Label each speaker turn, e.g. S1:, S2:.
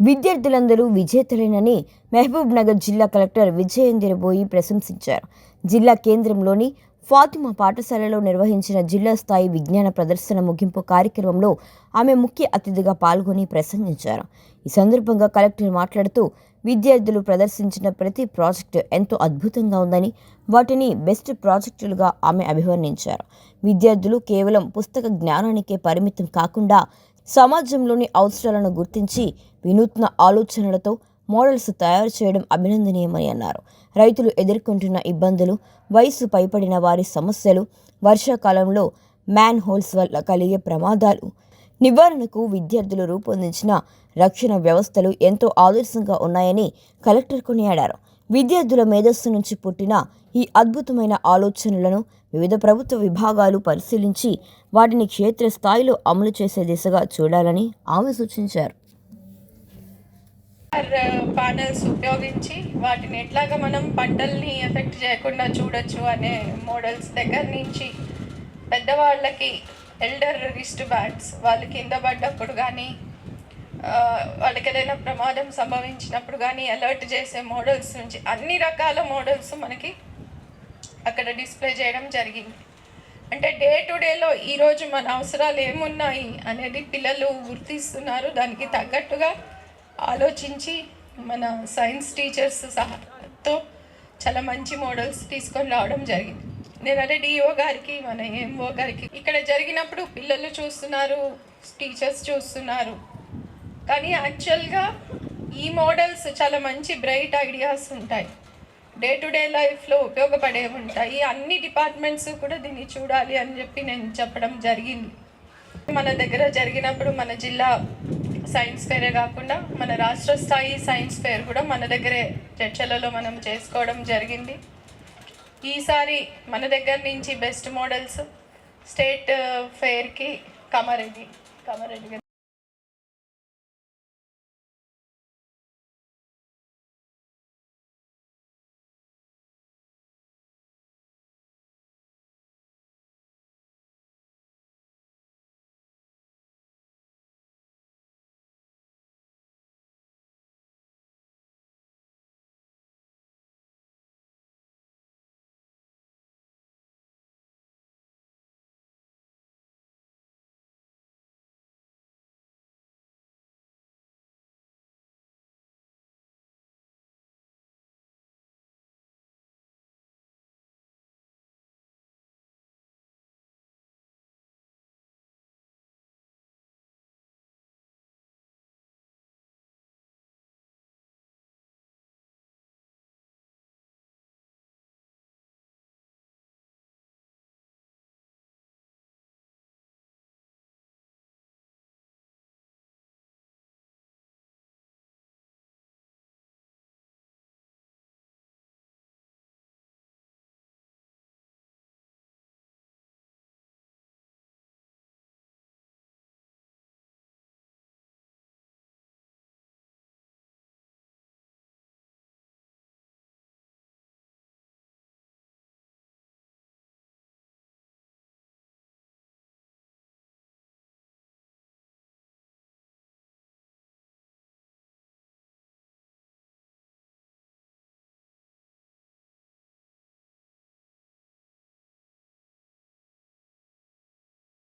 S1: విద్యార్థులందరూ విజేతలేనని మహబూబ్ నగర్ జిల్లా కలెక్టర్ విజయేందర్ బోయి ప్రశంసించారు. జిల్లా కేంద్రంలోని ఫాతిమా పాఠశాలలో నిర్వహించిన జిల్లా స్థాయి విజ్ఞాన ప్రదర్శన ముగింపు కార్యక్రమంలో ఆమె ముఖ్య అతిథిగా పాల్గొని ప్రసంగించారు. ఈ సందర్భంగా కలెక్టర్ మాట్లాడుతూ విద్యార్థులు ప్రదర్శించిన ప్రతి ప్రాజెక్టు ఎంతో అద్భుతంగా ఉందని, వాటిని బెస్ట్ ప్రాజెక్టులుగా ఆమె అభివర్ణించారు. విద్యార్థులు కేవలం పుస్తక జ్ఞానానికే పరిమితం కాకుండా సమాజంలోని అవసరాలను గుర్తించి వినూత్న ఆలోచనలతో మోడల్స్ తయారు చేయడం అభినందనీయమని అన్నారు. రైతులు ఎదుర్కొంటున్న ఇబ్బందులు, వయసు పైబడిన వారి సమస్యలు, వర్షాకాలంలో మ్యాన్ హోల్స్ వల్ల కలిగే ప్రమాదాలు నివారణకు విద్యార్థులు రూపొందించిన రక్షణ వ్యవస్థలు ఎంతో ఆదర్శంగా ఉన్నాయని కలెక్టర్ కొనియాడారు. విద్యార్థుల మేధస్సు నుంచి పుట్టిన ఈ అద్భుతమైన ఆలోచనలను వివిధ ప్రభుత్వ విభాగాలు పరిశీలించి వాటిని క్షేత్రస్థాయిలో అమలు చేసే దిశగా చూడాలని ఆమె సూచించారు.
S2: ప్యానెల్స్ ఉపయోగించి వాటిని ఎట్లాగా మనం పంటల్ని ఎఫెక్ట్ చేయకుండా చూడొచ్చు అనే మోడల్స్ దగ్గర నుంచి పెద్దవాళ్ళకి ఎల్డర్ రిస్ట్ బ్యాండ్స్ వాళ్ళు కింద పడ్డప్పుడు కానీ వాళ్ళకి ఏదైనా ప్రమాదం సంభవించినప్పుడు కానీ అలర్ట్ చేసే మోడల్స్ నుంచి అన్ని రకాల మోడల్స్ మనకి అక్కడ డిస్ప్లే చేయడం జరిగింది. అంటే డే టు డేలో ఈరోజు మన అవసరాలు ఏమున్నాయి అనేది పిల్లలు గుర్తిస్తున్నారు. దానికి తగ్గట్టుగా ఆలోచించి మన సైన్స్ టీచర్స్ సహాయంతో చాలా మంచి మోడల్స్ తీసుకొని రావడం జరిగింది. నేను అదే డిఓ గారికి, మన ఎంఓ గారికి ఇక్కడ జరిగినప్పుడు పిల్లలు చూస్తున్నారు, టీచర్స్ చూస్తున్నారు. కానీ యాక్చువల్గా ఈ మోడల్స్ చాలా మంచి బ్రైట్ ఐడియాస్ ఉంటాయి, డే టు డే లైఫ్లో ఉపయోగపడే ఉంటాయి. అన్ని డిపార్ట్మెంట్స్ కూడా దీన్ని చూడాలి అని చెప్పి నేను చెప్పడం జరిగింది. మన దగ్గర జరిగినప్పుడు మన జిల్లా సైన్స్ ఫేరే కాకుండా మన రాష్ట్ర స్థాయి సైన్స్ ఫేర్ కూడా మన దగ్గరే చర్చలలో మనం చేసుకోవడం జరిగింది. ఈసారి మన దగ్గర నుంచి బెస్ట్ మోడల్స్ స్టేట్ ఫేర్కి కామారెడ్డి